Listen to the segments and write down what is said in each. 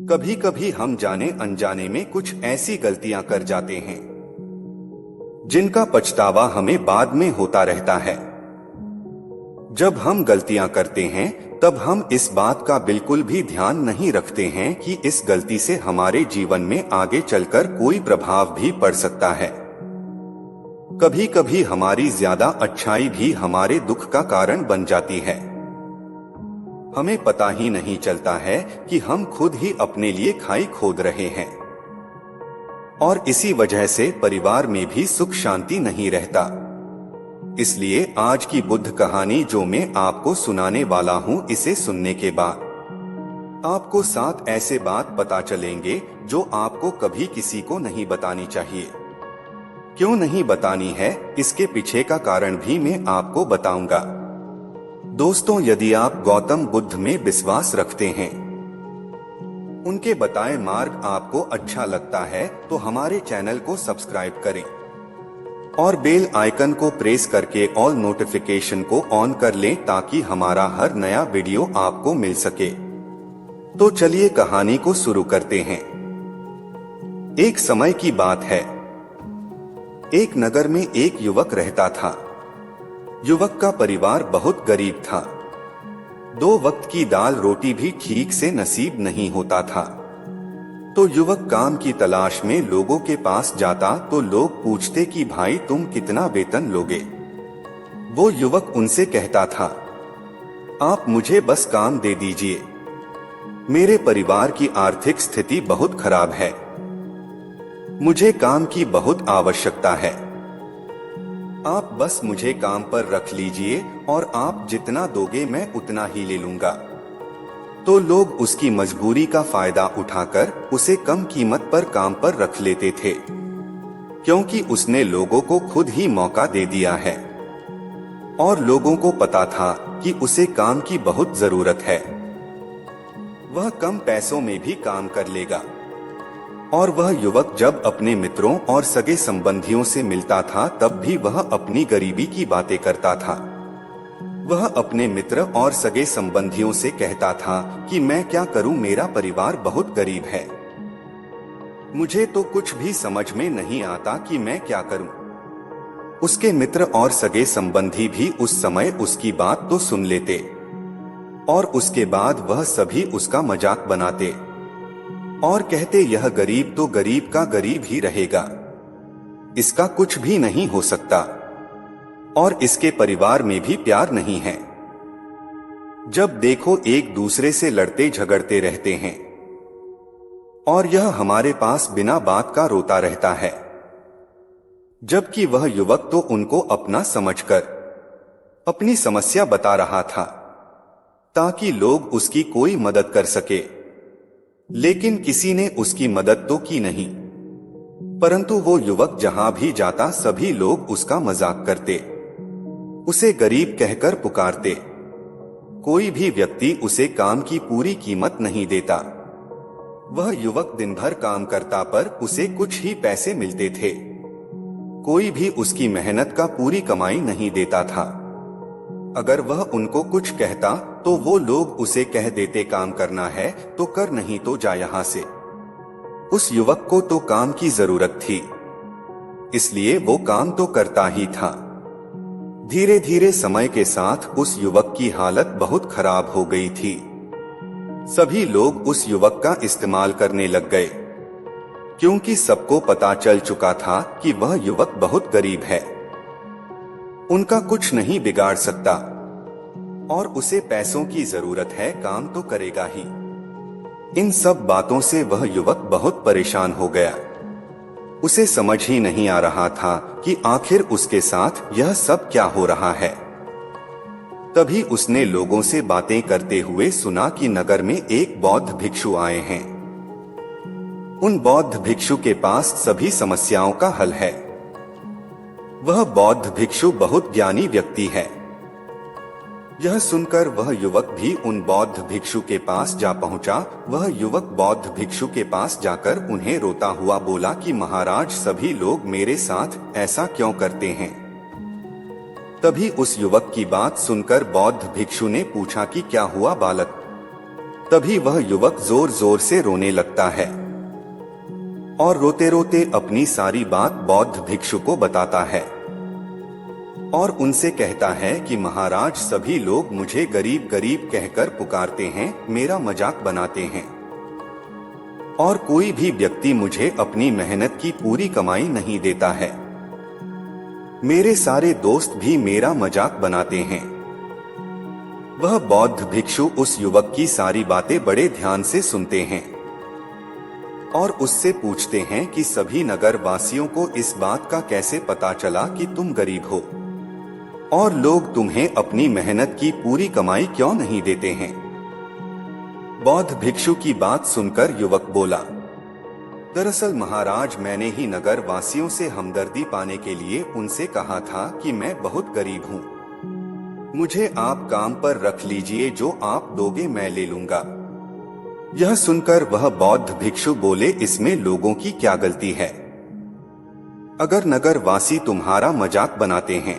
कभी कभी हम जाने अनजाने में कुछ ऐसी गलतियां कर जाते हैं जिनका पछतावा हमें बाद में होता रहता है। जब हम गलतियां करते हैं तब हम इस बात का बिल्कुल भी ध्यान नहीं रखते हैं कि इस गलती से हमारे जीवन में आगे चलकर कोई प्रभाव भी पड़ सकता है। कभी कभी हमारी ज्यादा अच्छाई भी हमारे दुख का कारण बन जाती है। हमें पता ही नहीं चलता है कि हम खुद ही अपने लिए खाई खोद रहे हैं और इसी वजह से परिवार में भी सुख शांति नहीं रहता। इसलिए आज की बुद्ध कहानी जो मैं आपको सुनाने वाला हूँ, इसे सुनने के बाद आपको 7 ऐसे बात पता चलेंगे जो आपको कभी किसी को नहीं बतानी चाहिए। क्यों नहीं बतानी है, इसके पीछे का कारण भी मैं आपको बताऊंगा। दोस्तों, यदि आप गौतम बुद्ध में विश्वास रखते हैं, उनके बताए मार्ग आपको अच्छा लगता है, तो हमारे चैनल को सब्सक्राइब करें और बेल आइकन को प्रेस करके ऑल नोटिफिकेशन को ऑन कर लें ताकि हमारा हर नया वीडियो आपको मिल सके। तो चलिए कहानी को शुरू करते हैं। एक समय की बात है। एक नगर में एक युवक रहता था। युवक का परिवार बहुत गरीब था। 2 वक्त की दाल रोटी भी ठीक से नसीब नहीं होता था। तो युवक काम की तलाश में लोगों के पास जाता तो लोग पूछते कि भाई तुम कितना वेतन लोगे। वो युवक उनसे कहता था, आप मुझे बस काम दे दीजिए, मेरे परिवार की आर्थिक स्थिति बहुत खराब है, मुझे काम की बहुत आवश्यकता है, आप बस मुझे काम पर रख लीजिए और आप जितना दोगे मैं उतना ही ले लूंगा। तो लोग उसकी मजबूरी का फायदा उठाकर उसे कम कीमत पर काम पर रख लेते थे, क्योंकि उसने लोगों को खुद ही मौका दे दिया है और लोगों को पता था कि उसे काम की बहुत जरूरत है। वह कम पैसों में भी काम कर लेगा। और वह युवक जब अपने मित्रों और सगे संबंधियों से मिलता था तब भी वह अपनी गरीबी की बातें करता था। वह अपने मित्र और सगे संबंधियों से कहता था कि मैं क्या करूं, मेरा परिवार बहुत गरीब है, मुझे तो कुछ भी समझ में नहीं आता कि मैं क्या करूं। उसके मित्र और सगे संबंधी भी उस समय उसकी बात तो सुन लेते और उसके बाद वह सभी उसका मजाक बनाते और कहते, यह गरीब तो गरीब का गरीब ही रहेगा, इसका कुछ भी नहीं हो सकता और इसके परिवार में भी प्यार नहीं है। जब देखो एक दूसरे से लड़ते झगड़ते रहते हैं और यह हमारे पास बिना बात का रोता रहता है। जबकि वह युवक तो उनको अपना समझकर अपनी समस्या बता रहा था ताकि लोग उसकी कोई मदद कर सके। लेकिन किसी ने उसकी मदद तो की नहीं, परंतु वो युवक जहां भी जाता सभी लोग उसका मजाक करते, उसे गरीब कहकर पुकारते। कोई भी व्यक्ति उसे काम की पूरी कीमत नहीं देता। वह युवक दिन भर काम करता पर उसे कुछ ही पैसे मिलते थे। कोई भी उसकी मेहनत का पूरी कमाई नहीं देता था। अगर वह उनको कुछ कहता तो वो लोग उसे कह देते, काम करना है तो कर, नहीं तो जा यहां से। उस युवक को तो काम की जरूरत थी, इसलिए वो काम तो करता ही था। धीरे धीरे समय के साथ उस युवक की हालत बहुत खराब हो गई थी। सभी लोग उस युवक का इस्तेमाल करने लग गए, क्योंकि सबको पता चल चुका था कि वह युवक बहुत गरीब है, उनका कुछ नहीं बिगाड़ सकता और उसे पैसों की जरूरत है, काम तो करेगा ही। इन सब बातों से वह युवक बहुत परेशान हो गया। उसे समझ ही नहीं आ रहा था कि आखिर उसके साथ यह सब क्या हो रहा है। तभी उसने लोगों से बातें करते हुए सुना कि नगर में एक बौद्ध भिक्षु आए हैं। उन बौद्ध भिक्षु के पास सभी समस्याओं का हल है। वह बौद्ध भिक्षु बहुत ज्ञानी व्यक्ति है। यह सुनकर वह युवक भी उन बौद्ध भिक्षु के पास जा पहुंचा। वह युवक बौद्ध भिक्षु के पास जाकर उन्हें रोता हुआ बोला कि महाराज, सभी लोग मेरे साथ ऐसा क्यों करते हैं। तभी उस युवक की बात सुनकर बौद्ध भिक्षु ने पूछा कि क्या हुआ बालक। तभी वह युवक जोर जोर से रोने लगता है और रोते रोते अपनी सारी बात बौद्ध भिक्षु को बताता है और उनसे कहता है कि महाराज, सभी लोग मुझे गरीब गरीब कहकर पुकारते हैं, मेरा मजाक बनाते हैं और कोई भी व्यक्ति मुझे अपनी मेहनत की पूरी कमाई नहीं देता है। मेरे सारे दोस्त भी मेरा मजाक बनाते हैं। वह बौद्ध भिक्षु उस युवक की सारी बातें बड़े ध्यान से सुनते हैं और उससे पूछते हैं कि सभी नगर वासियों को इस बात का कैसे पता चला कि तुम गरीब हो और लोग तुम्हें अपनी मेहनत की पूरी कमाई क्यों नहीं देते हैं। बौद्ध भिक्षु की बात सुनकर युवक बोला, दरअसल महाराज, मैंने ही नगर वासियों से हमदर्दी पाने के लिए उनसे कहा था कि मैं बहुत गरीब हूँ, मुझे आप काम पर रख लीजिए, जो आप दोगे मैं ले लूंगा। यह सुनकर वह बौद्ध भिक्षु बोले, इसमें लोगों की क्या गलती है? अगर नगर वासी तुम्हारा मजाक बनाते हैं,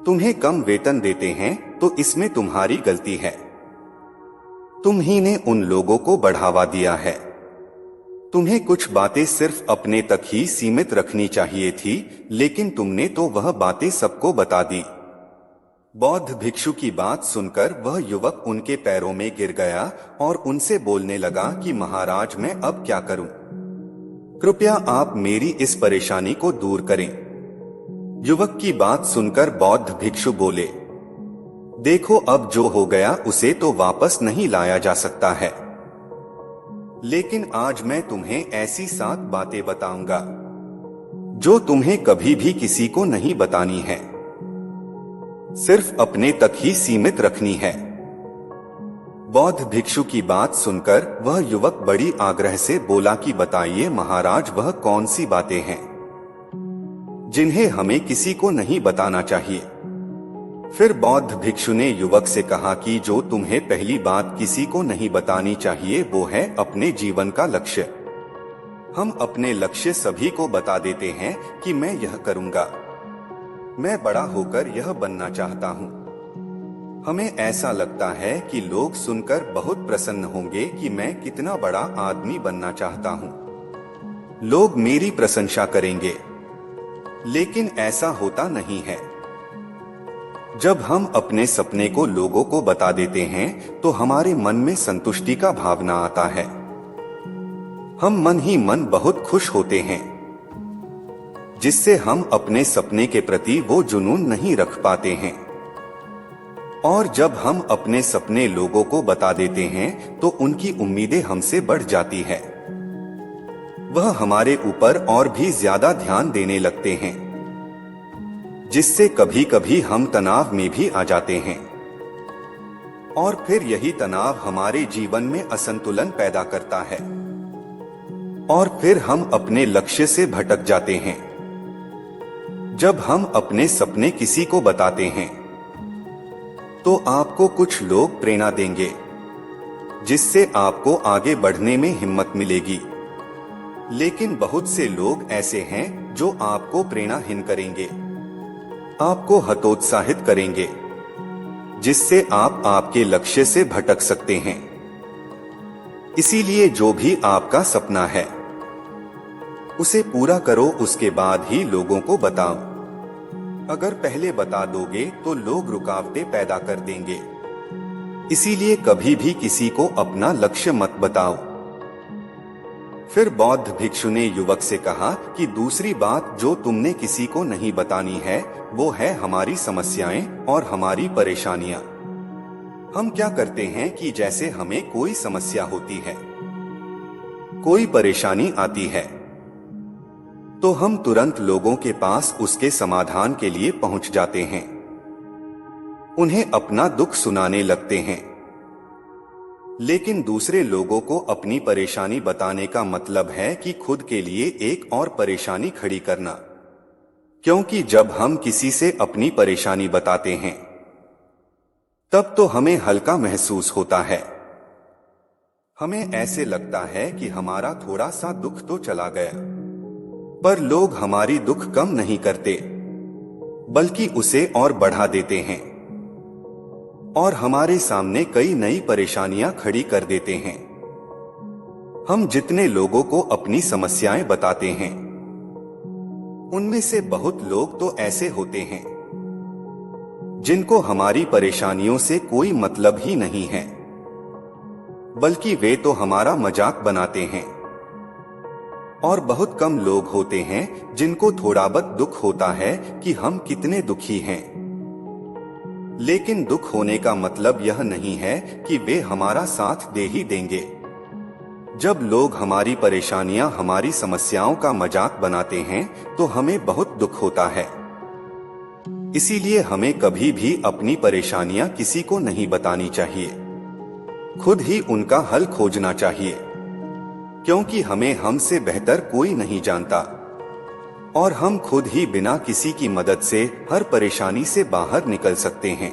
तुम्हें कम वेतन देते हैं, तो इसमें तुम्हारी गलती है। तुम ही ने उन लोगों को बढ़ावा दिया है। तुम्हें कुछ बातें सिर्फ अपने तक ही सीमित रखनी चाहिए थी, लेकिन तुमने तो वह बातें सबको बता दी। बौद्ध भिक्षु की बात सुनकर वह युवक उनके पैरों में गिर गया और उनसे बोलने लगा कि महाराज, मैं अब क्या करूं? कृपया आप मेरी इस परेशानी को दूर करें। युवक की बात सुनकर बौद्ध भिक्षु बोले, देखो, अब जो हो गया उसे तो वापस नहीं लाया जा सकता है, लेकिन आज मैं तुम्हें ऐसी 7 बातें बताऊंगा जो तुम्हें कभी भी किसी को नहीं बतानी है, सिर्फ अपने तक ही सीमित रखनी है। बौद्ध भिक्षु की बात सुनकर वह युवक बड़ी आग्रह से बोला कि बताइए महाराज, वह कौन सी बातें हैं जिन्हें हमें किसी को नहीं बताना चाहिए। फिर बौद्ध भिक्षु ने युवक से कहा कि जो तुम्हें पहली बात किसी को नहीं बतानी चाहिए वो है अपने जीवन का लक्ष्य। हम अपने लक्ष्य सभी को बता देते हैं कि मैं यह करूंगा, मैं बड़ा होकर यह बनना चाहता हूँ। हमें ऐसा लगता है कि लोग सुनकर बहुत प्रसन्न होंगे कि मैं कितना बड़ा आदमी बनना चाहता हूँ, लोग मेरी प्रशंसा करेंगे, लेकिन ऐसा होता नहीं है। जब हम अपने सपने को लोगों को बता देते हैं तो हमारे मन में संतुष्टि का भावना आता है। हम मन ही मन बहुत खुश होते हैं, जिससे हम अपने सपने के प्रति वो जुनून नहीं रख पाते हैं। और जब हम अपने सपने लोगों को बता देते हैं तो उनकी उम्मीदें हमसे बढ़ जाती है। वह हमारे ऊपर और भी ज्यादा ध्यान देने लगते हैं, जिससे कभी कभी हम तनाव में भी आ जाते हैं और फिर यही तनाव हमारे जीवन में असंतुलन पैदा करता है और फिर हम अपने लक्ष्य से भटक जाते हैं। जब हम अपने सपने किसी को बताते हैं तो आपको कुछ लोग प्रेरणा देंगे, जिससे आपको आगे बढ़ने में हिम्मत मिलेगी, लेकिन बहुत से लोग ऐसे हैं जो आपको प्रेरणाहीन करेंगे, आपको हतोत्साहित करेंगे, जिससे आप आपके लक्ष्य से भटक सकते हैं। इसीलिए जो भी आपका सपना है उसे पूरा करो, उसके बाद ही लोगों को बताओ। अगर पहले बता दोगे तो लोग रुकावटें पैदा कर देंगे। इसीलिए कभी भी किसी को अपना लक्ष्य मत बताओ। फिर बौद्ध भिक्षु ने युवक से कहा कि दूसरी बात जो तुमने किसी को नहीं बतानी है वो है हमारी समस्याएं और हमारी परेशानियां। हम क्या करते हैं कि जैसे हमें कोई समस्या होती है, कोई परेशानी आती है, तो हम तुरंत लोगों के पास उसके समाधान के लिए पहुंच जाते हैं, उन्हें अपना दुख सुनाने लगते हैं। लेकिन दूसरे लोगों को अपनी परेशानी बताने का मतलब है कि खुद के लिए एक और परेशानी खड़ी करना। क्योंकि जब हम किसी से अपनी परेशानी बताते हैं तब तो हमें हल्का महसूस होता है, हमें ऐसे लगता है कि हमारा थोड़ा सा दुख तो चला गया। पर लोग हमारी दुख कम नहीं करते, बल्कि उसे और बढ़ा देते हैं और हमारे सामने कई नई परेशानियां खड़ी कर देते हैं। हम जितने लोगों को अपनी समस्याएं बताते हैं, उनमें से बहुत लोग तो ऐसे होते हैं जिनको हमारी परेशानियों से कोई मतलब ही नहीं है, बल्कि वे तो हमारा मजाक बनाते हैं। और बहुत कम लोग होते हैं जिनको थोड़ा बहुत दुख होता है कि हम कितने दुखी हैं। लेकिन दुख होने का मतलब यह नहीं है कि वे हमारा साथ दे ही देंगे। जब लोग हमारी परेशानियां, हमारी समस्याओं का मजाक बनाते हैं तो हमें बहुत दुख होता है। इसीलिए हमें कभी भी अपनी परेशानियां किसी को नहीं बतानी चाहिए, खुद ही उनका हल खोजना चाहिए, क्योंकि हमें हमसे बेहतर कोई नहीं जानता और हम खुद ही बिना किसी की मदद से हर परेशानी से बाहर निकल सकते हैं।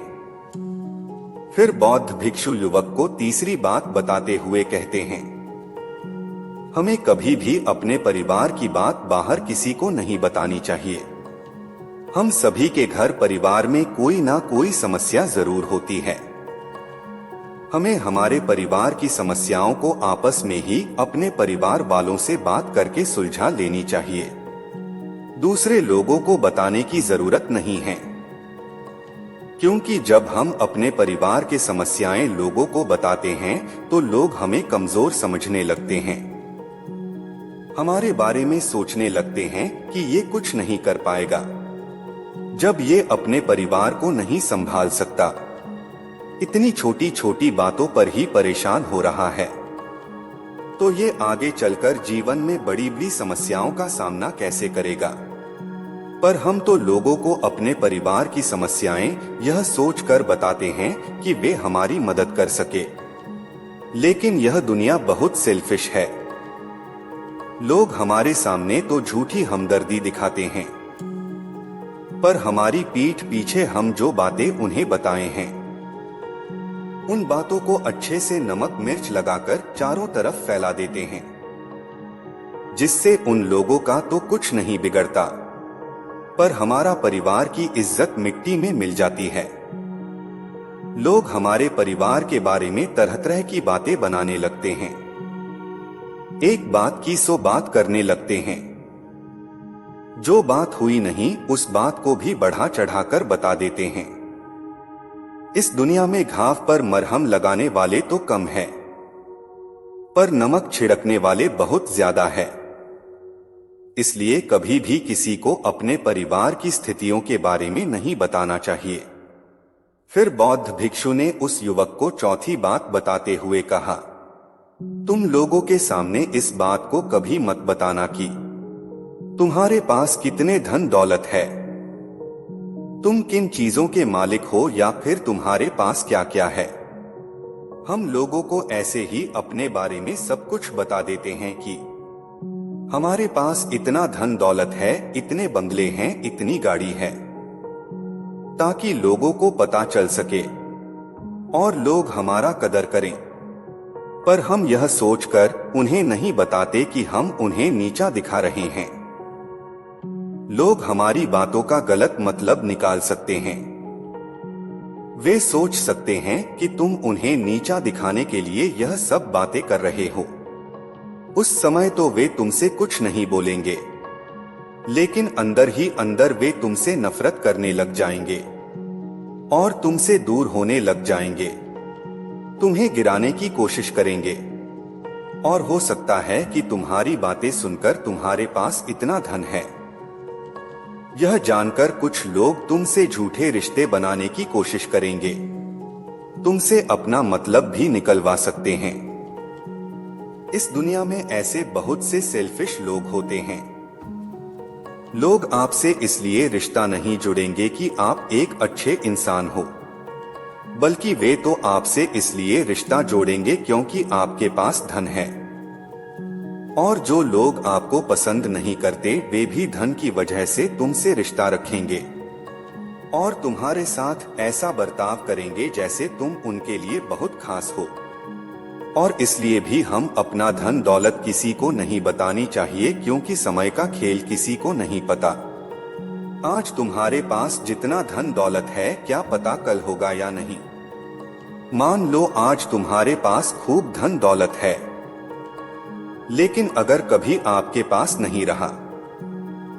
फिर बौद्ध भिक्षु युवक को तीसरी बात बताते हुए कहते हैं, हमें कभी भी अपने परिवार की बात बाहर किसी को नहीं बतानी चाहिए। हम सभी के घर परिवार में कोई ना कोई समस्या जरूर होती है। हमें हमारे परिवार की समस्याओं को आपस में ही अपने परिवार वालों से बात करके सुलझा लेनी चाहिए। दूसरे लोगों को बताने की जरूरत नहीं है, क्योंकि जब हम अपने परिवार के समस्याएं लोगों को बताते हैं तो लोग हमें कमजोर समझने लगते हैं, हमारे बारे में सोचने लगते हैं कि ये कुछ नहीं कर पाएगा। जब ये अपने परिवार को नहीं संभाल सकता, इतनी छोटी छोटी बातों पर ही परेशान हो रहा है, तो ये आगे चलकर जीवन में बड़ी बड़ी समस्याओं का सामना कैसे करेगा। पर हम तो लोगों को अपने परिवार की समस्याएं यह सोचकर बताते हैं कि वे हमारी मदद कर सके। लेकिन यह दुनिया बहुत सेल्फिश है। लोग हमारे सामने तो झूठी हमदर्दी दिखाते हैं, पर हमारी पीठ पीछे हम जो बातें उन्हें बताए हैं, उन बातों को अच्छे से नमक मिर्च लगाकर चारों तरफ फैला देते हैं, जिससे उन लोगों का तो कुछ नहीं बिगड़ता, पर हमारा परिवार की इज्जत मिट्टी में मिल जाती है। लोग हमारे परिवार के बारे में तरह तरह की बातें बनाने लगते हैं, एक बात की 100 बात करने लगते हैं। जो बात हुई नहीं उस बात को भी बढ़ा चढ़ाकर बता देते हैं। इस दुनिया में घाव पर मरहम लगाने वाले तो कम है, पर नमक छिड़कने वाले बहुत ज्यादा है। इसलिए कभी भी किसी को अपने परिवार की स्थितियों के बारे में नहीं बताना चाहिए। फिर बौद्ध भिक्षु ने उस युवक को चौथी बात बताते हुए कहा, तुम लोगों के सामने इस बात को कभी मत बताना कि तुम्हारे पास कितने धन दौलत है, तुम किन चीजों के मालिक हो, या फिर तुम्हारे पास क्या क्या है। हम लोगों को ऐसे ही अपने बारे में सब कुछ बता देते हैं कि हमारे पास इतना धन दौलत है, इतने बंगले हैं, इतनी गाड़ी है, ताकि लोगों को पता चल सके और लोग हमारा कदर करें। पर हम यह सोचकर उन्हें नहीं बताते कि हम उन्हें नीचा दिखा रहे हैं। लोग हमारी बातों का गलत मतलब निकाल सकते हैं। वे सोच सकते हैं कि तुम उन्हें नीचा दिखाने के लिए यह सब बातें कर रहे हो। उस समय तो वे तुमसे कुछ नहीं बोलेंगे, लेकिन अंदर ही अंदर वे तुमसे नफरत करने लग जाएंगे और तुमसे दूर होने लग जाएंगे, तुम्हें गिराने की कोशिश करेंगे। और हो सकता है कि तुम्हारी बातें सुनकर तुम्हारे पास इतना धन है, यह जानकर कुछ लोग तुमसे झूठे रिश्ते बनाने की कोशिश करेंगे, तुमसे अपना मतलब भी निकलवा सकते हैं। इस दुनिया में ऐसे बहुत से सेल्फिश लोग होते हैं। लोग आपसे इसलिए रिश्ता नहीं जुड़ेंगे कि आप एक अच्छे इंसान हो, बल्कि वे तो आपसे इसलिए रिश्ता जोड़ेंगे क्योंकि आपके पास धन है। और जो लोग आपको पसंद नहीं करते वे भी धन की वजह से तुमसे रिश्ता रखेंगे और तुम्हारे साथ ऐसा बर्ताव करेंगे जैसे तुम उनके लिए बहुत खास हो। और इसलिए भी हम अपना धन दौलत किसी को नहीं बतानी चाहिए, क्योंकि समय का खेल किसी को नहीं पता। आज तुम्हारे पास जितना धन दौलत है, क्या पता कल होगा या नहीं। मान लो आज तुम्हारे पास खूब धन दौलत है, लेकिन अगर कभी आपके पास नहीं रहा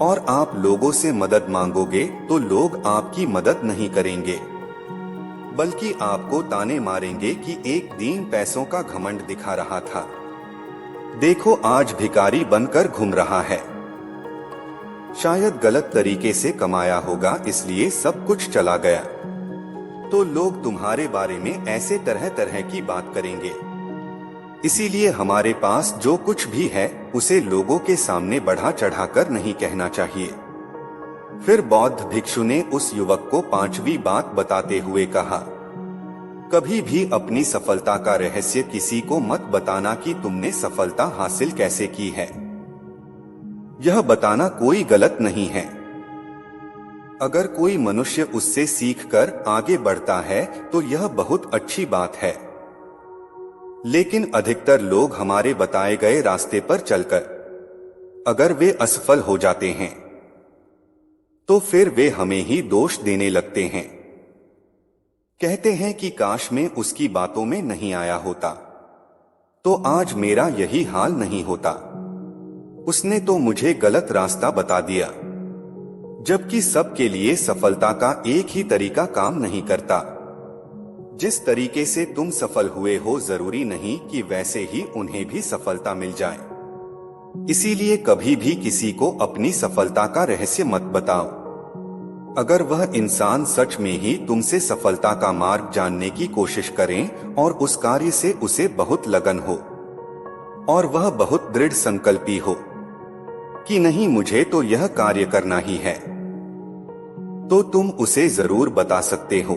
और आप लोगों से मदद मांगोगे तो लोग आपकी मदद नहीं करेंगे, बल्कि आपको ताने मारेंगे कि एक दिन पैसों का घमंड दिखा रहा था, देखो आज भिखारी बनकर घूम रहा है। शायद गलत तरीके से कमाया होगा इसलिए सब कुछ चला गया। तो लोग तुम्हारे बारे में ऐसे तरह तरह की बात करेंगे। इसीलिए हमारे पास जो कुछ भी है उसे लोगों के सामने बढ़ा चढ़ाकर नहीं कहना चाहिए। फिर बौद्ध भिक्षु ने उस युवक को 5वीं बात बताते हुए कहा, कभी भी अपनी सफलता का रहस्य किसी को मत बताना कि तुमने सफलता हासिल कैसे की है। यह बताना कोई गलत नहीं है। अगर कोई मनुष्य उससे सीखकर आगे बढ़ता है तो यह बहुत अच्छी बात है, लेकिन अधिकतर लोग हमारे बताए गए रास्ते पर चलकर अगर वे असफल हो जाते हैं तो फिर वे हमें ही दोष देने लगते हैं। कहते हैं कि काश मैं उसकी बातों में नहीं आया होता तो आज मेरा यही हाल नहीं होता, उसने तो मुझे गलत रास्ता बता दिया। जबकि सबके लिए सफलता का एक ही तरीका काम नहीं करता। जिस तरीके से तुम सफल हुए हो जरूरी नहीं कि वैसे ही उन्हें भी सफलता मिल जाए। इसीलिए कभी भी किसी को अपनी सफलता का रहस्य मत बताओ। अगर वह इंसान सच में ही तुमसे सफलता का मार्ग जानने की कोशिश करें और उस कार्य से उसे बहुत लगन हो और वह बहुत दृढ़ संकल्पी हो कि नहीं मुझे तो यह कार्य करना ही है, तो तुम उसे जरूर बता सकते हो।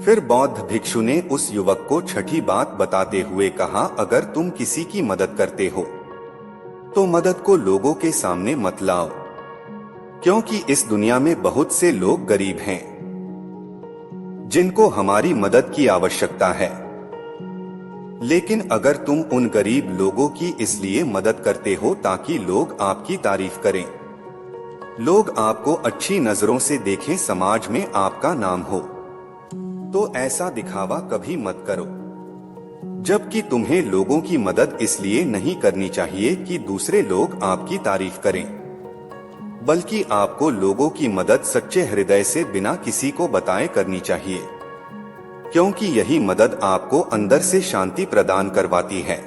फिर बौद्ध भिक्षु ने उस युवक को 6ठी बात बताते हुए कहा, अगर तुम किसी की मदद करते हो तो मदद को लोगों के सामने मत लाओ, क्योंकि इस दुनिया में बहुत से लोग गरीब हैं जिनको हमारी मदद की आवश्यकता है। लेकिन अगर तुम उन गरीब लोगों की इसलिए मदद करते हो ताकि लोग आपकी तारीफ करें, लोग आपको अच्छी नजरों से देखें, समाज में आपका नाम हो, तो ऐसा दिखावा कभी मत करो। जबकि तुम्हें लोगों की मदद इसलिए नहीं करनी चाहिए कि दूसरे लोग आपकी तारीफ करें, बल्कि आपको लोगों की मदद सच्चे हृदय से बिना किसी को बताए करनी चाहिए, क्योंकि यही मदद आपको अंदर से शांति प्रदान करवाती है।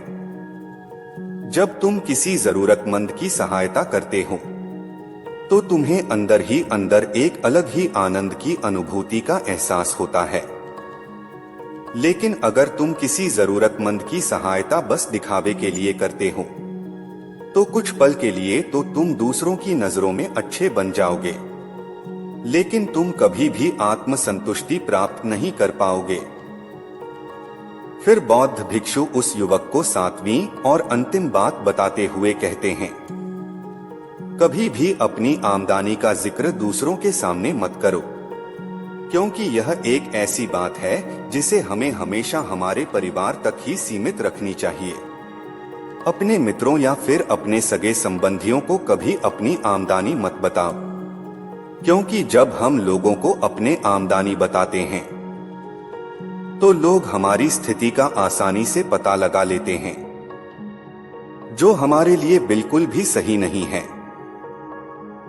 जब तुम किसी जरूरतमंद की सहायता करते हो तो तुम्हें अंदर ही अंदर एक अलग ही आनंद की अनुभूति का एहसास होता है। लेकिन अगर तुम किसी जरूरतमंद की सहायता बस दिखावे के लिए करते हो तो कुछ पल के लिए तो तुम दूसरों की नजरों में अच्छे बन जाओगे, लेकिन तुम कभी भी आत्मसंतुष्टि प्राप्त नहीं कर पाओगे। फिर बौद्ध भिक्षु उस युवक को 7वीं और अंतिम बात बताते हुए कहते हैं, कभी भी अपनी आमदनी का जिक्र दूसरों के सामने मत करो, क्योंकि यह एक ऐसी बात है जिसे हमें हमेशा हमारे परिवार तक ही सीमित रखनी चाहिए। अपने मित्रों या फिर अपने सगे संबंधियों को कभी अपनी आमदनी मत बताओ, क्योंकि जब हम लोगों को अपने आमदनी बताते हैं तो लोग हमारी स्थिति का आसानी से पता लगा लेते हैं, जो हमारे लिए बिल्कुल भी सही नहीं है।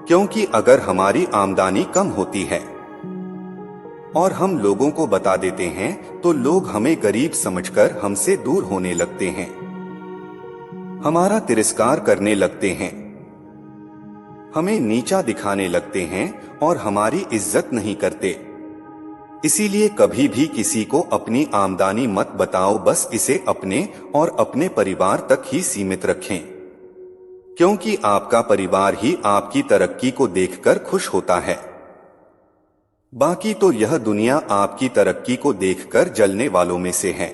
क्योंकि अगर हमारी आमदनी कम होती है और हम लोगों को बता देते हैं तो लोग हमें गरीब समझकर हमसे दूर होने लगते हैं, हमारा तिरस्कार करने लगते हैं, हमें नीचा दिखाने लगते हैं और हमारी इज्जत नहीं करते। इसीलिए कभी भी किसी को अपनी आमदनी मत बताओ, बस इसे अपने और अपने परिवार तक ही सीमित रखें, क्योंकि आपका परिवार ही आपकी तरक्की को देखकर खुश होता है। बाकी तो यह दुनिया आपकी तरक्की को देखकर जलने वालों में से है।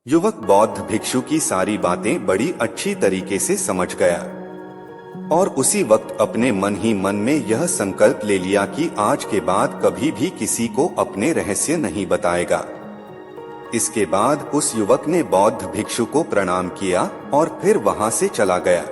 युवक बौद्ध भिक्षु की सारी बातें बड़ी अच्छी तरीके से समझ गया और उसी वक्त अपने मन ही मन में यह संकल्प ले लिया कि आज के बाद कभी भी किसी को अपने रहस्य नहीं बताएगा। इसके बाद उस युवक ने बौद्ध भिक्षु को प्रणाम किया और फिर वहां से चला गया।